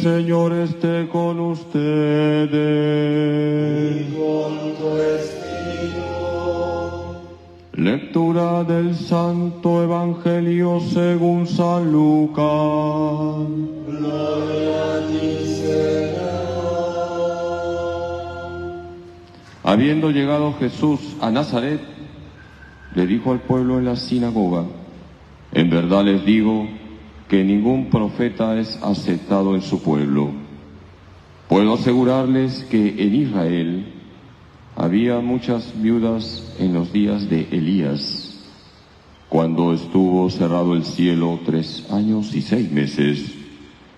Señor esté con ustedes. Y con tu espíritu. Lectura del Santo Evangelio según San Lucas. Gloria a ti, Señor. Habiendo llegado Jesús a Nazaret, le dijo al pueblo en la sinagoga: en verdad les digo que ningún profeta es aceptado en su pueblo. Puedo asegurarles que en Israel había muchas viudas en los días de Elías, cuando estuvo cerrado el cielo 3 años y 6 meses,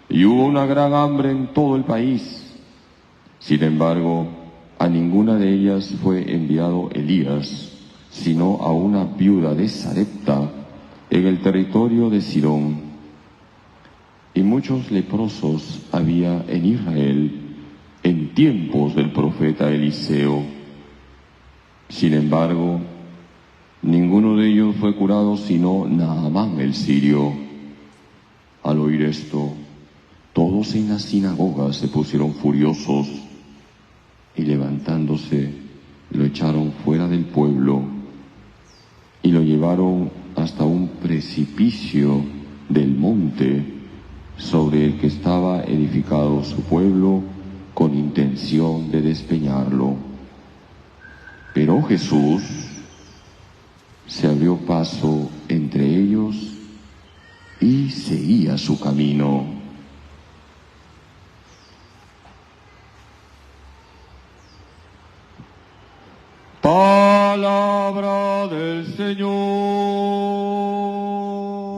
y hubo una gran hambre en todo el país. Sin embargo, a ninguna de ellas fue enviado Elías, sino a una viuda de Sarepta, en el territorio de Sidón. Y muchos leprosos había en Israel en tiempos del profeta Eliseo. Sin embargo, ninguno de ellos fue curado sino Naamán el sirio. Al oír esto, todos en la sinagoga se pusieron furiosos y levantándose lo echaron fuera del pueblo y lo llevaron hasta un precipicio del monte sobre el que estaba edificado su pueblo con intención de despeñarlo. Pero Jesús se abrió paso entre ellos y seguía su camino. Palabra del Señor.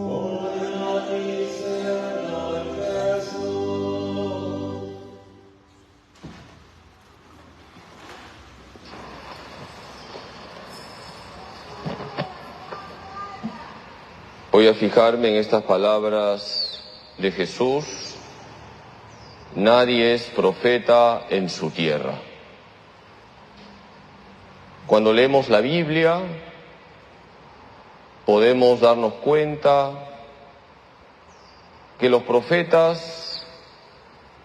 Gloria a ti, Señor Jesús. Voy a fijarme en estas palabras de Jesús: nadie es profeta en su tierra. Cuando leemos la Biblia, podemos darnos cuenta que los profetas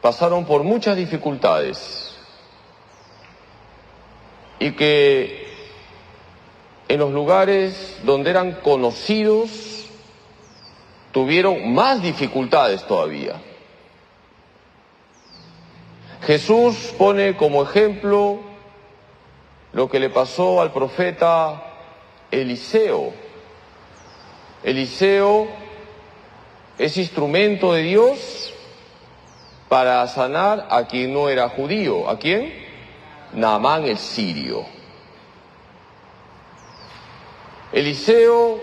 pasaron por muchas dificultades y que en los lugares donde eran conocidos tuvieron más dificultades todavía. Jesús pone como ejemplo lo que le pasó al profeta Eliseo. Eliseo es instrumento de Dios para sanar a quien no era judío. ¿A quién? Naamán el sirio. Eliseo,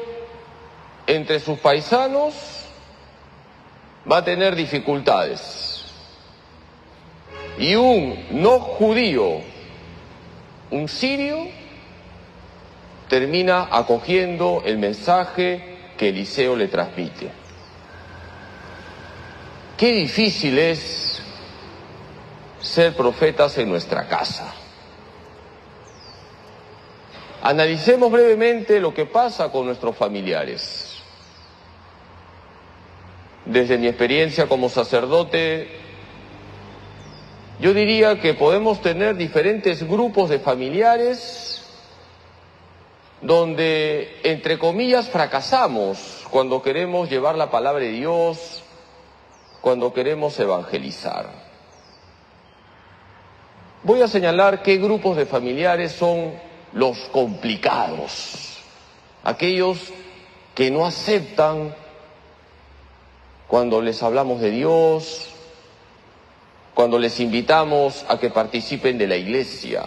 entre sus paisanos, va a tener dificultades. Y un no judío, un sirio, termina acogiendo el mensaje que Eliseo le transmite. Qué difícil es ser profetas en nuestra casa. Analicemos brevemente lo que pasa con nuestros familiares. Desde mi experiencia como sacerdote, yo diría que podemos tener diferentes grupos de familiares donde, entre comillas, fracasamos cuando queremos llevar la palabra de Dios, cuando queremos evangelizar. Voy a señalar qué grupos de familiares son los complicados, aquellos que no aceptan cuando les hablamos de Dios, cuando les invitamos a que participen de la iglesia.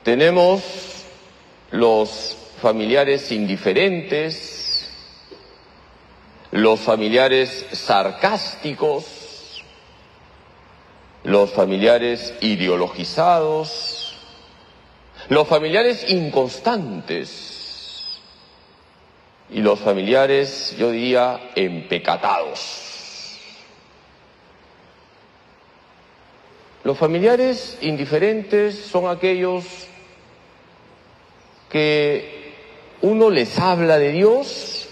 Tenemos los familiares indiferentes, los familiares sarcásticos, los familiares ideologizados, los familiares inconstantes y los familiares, yo diría, empecatados. Los familiares indiferentes son aquellos que uno les habla de Dios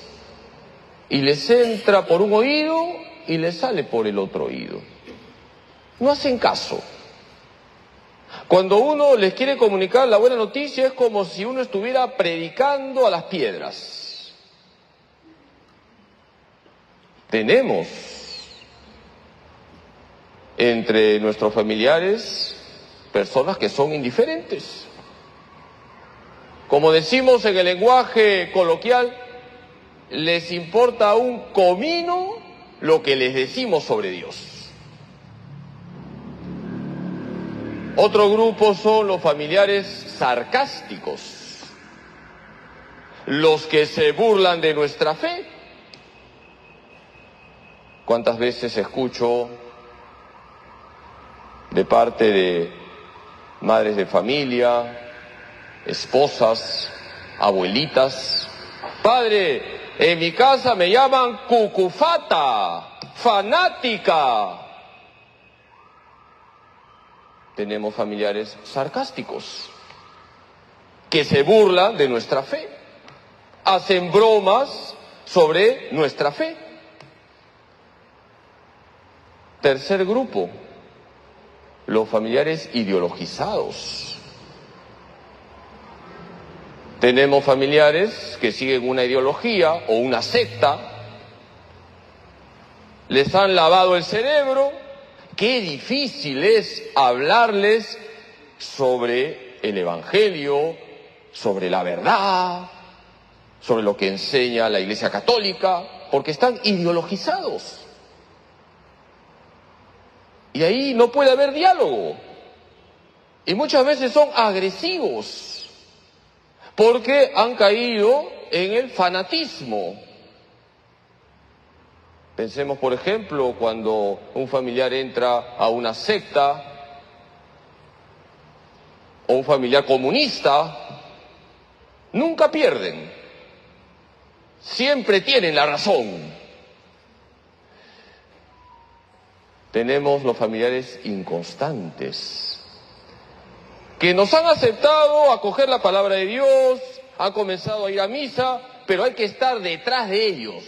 y les entra por un oído y les sale por el otro oído. No hacen caso. Cuando uno les quiere comunicar la buena noticia es como si uno estuviera predicando a las piedras. Tenemos entre nuestros familiares personas que son indiferentes. Como decimos en el lenguaje coloquial, les importa un comino lo que les decimos sobre Dios. Otro grupo son los familiares sarcásticos, los que se burlan de nuestra fe. ¿Cuántas veces escucho de parte de madres de familia, esposas, abuelitas: padre, en mi casa me llaman cucufata, fanática? Tenemos familiares sarcásticos que se burlan de nuestra fe, hacen bromas sobre nuestra fe. Tercer grupo, los familiares ideologizados. Tenemos familiares que siguen una ideología o una secta, les han lavado el cerebro. Qué difícil es hablarles sobre el Evangelio, sobre la verdad, sobre lo que enseña la Iglesia Católica, porque están ideologizados. Y ahí no puede haber diálogo. Y muchas veces son agresivos, porque han caído en el fanatismo. Pensemos, por ejemplo, cuando un familiar entra a una secta o un familiar comunista, nunca pierden, siempre tienen la razón. Tenemos los familiares inconstantes, que nos han aceptado acoger la palabra de Dios, han comenzado a ir a misa, pero hay que estar detrás de ellos.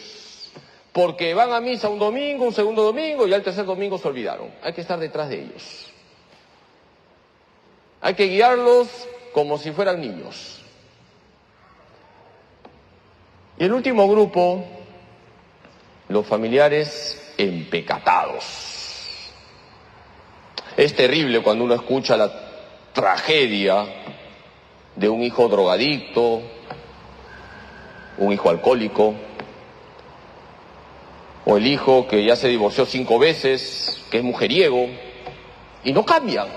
Porque van a misa un domingo, un segundo domingo y al tercer domingo se olvidaron. Hay que estar detrás de ellos. Hay que guiarlos como si fueran niños. Y el último grupo, los familiares empecatados. Es terrible cuando uno escucha la tragedia de un hijo drogadicto, un hijo alcohólico, o el hijo que ya se divorció 5 veces, que es mujeriego, y no cambian.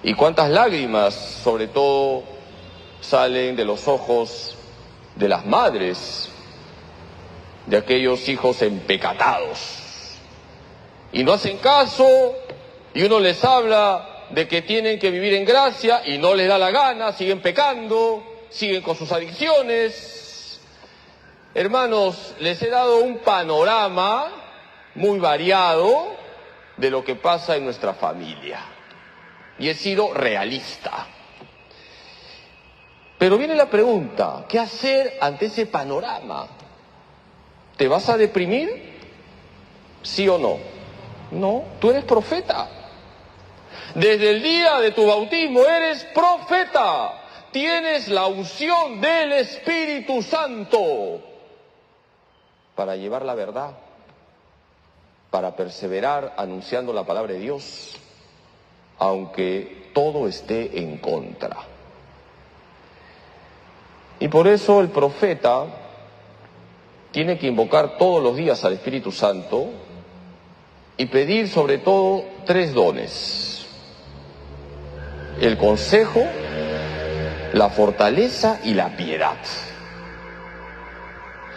Y cuántas lágrimas, sobre todo, salen de los ojos de las madres de aquellos hijos empecatados. Y no hacen caso, y uno les habla de que tienen que vivir en gracia, y no les da la gana, siguen pecando, siguen con sus adicciones. Hermanos, les he dado un panorama muy variado de lo que pasa en nuestra familia. Y he sido realista. Pero viene la pregunta, ¿qué hacer ante ese panorama? ¿Te vas a deprimir? ¿Sí o no? No, tú eres profeta. Desde el día de tu bautismo eres profeta. Tienes la unción del Espíritu Santo para llevar la verdad, para perseverar anunciando la palabra de Dios, aunque todo esté en contra. Y por eso el profeta tiene que invocar todos los días al Espíritu Santo y pedir sobre todo 3 dones: el consejo, la fortaleza y la piedad.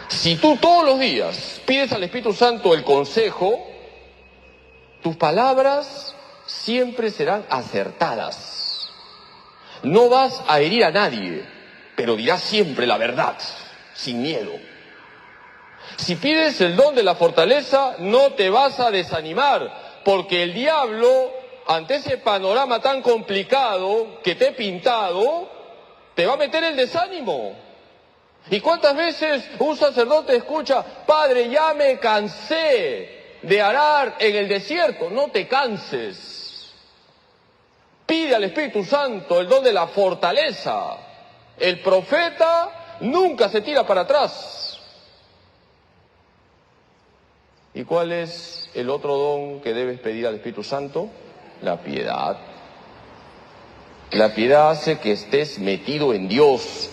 Si tú todos los días pides al Espíritu Santo el consejo, tus palabras siempre serán acertadas. No vas a herir a nadie, pero dirás siempre la verdad, sin miedo. Si pides el don de la fortaleza, no te vas a desanimar, porque el diablo, ante ese panorama tan complicado que te he pintado, te va a meter el desánimo. ¿Y cuántas veces un sacerdote escucha, Padre, ya me cansé de arar en el desierto? No te canses. Pide al Espíritu Santo el don de la fortaleza. El profeta nunca se tira para atrás. ¿Y cuál es el otro don que debes pedir al Espíritu Santo? La piedad. La piedad hace que estés metido en Dios,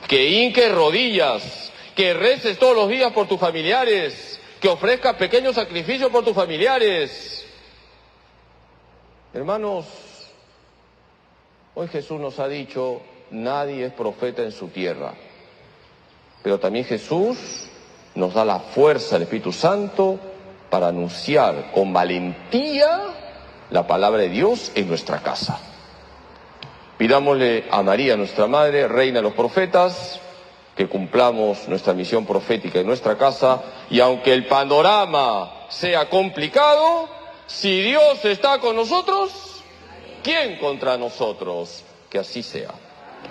que hinques rodillas, que reces todos los días por tus familiares, que ofrezcas pequeños sacrificios por tus familiares. Hermanos, hoy Jesús nos ha dicho, nadie es profeta en su tierra, pero también Jesús nos da la fuerza del Espíritu Santo para anunciar con valentía la palabra de Dios en nuestra casa. Pidámosle a María, nuestra Madre, Reina de los Profetas, que cumplamos nuestra misión profética en nuestra casa, y aunque el panorama sea complicado, si Dios está con nosotros, ¿quién contra nosotros? Que así sea.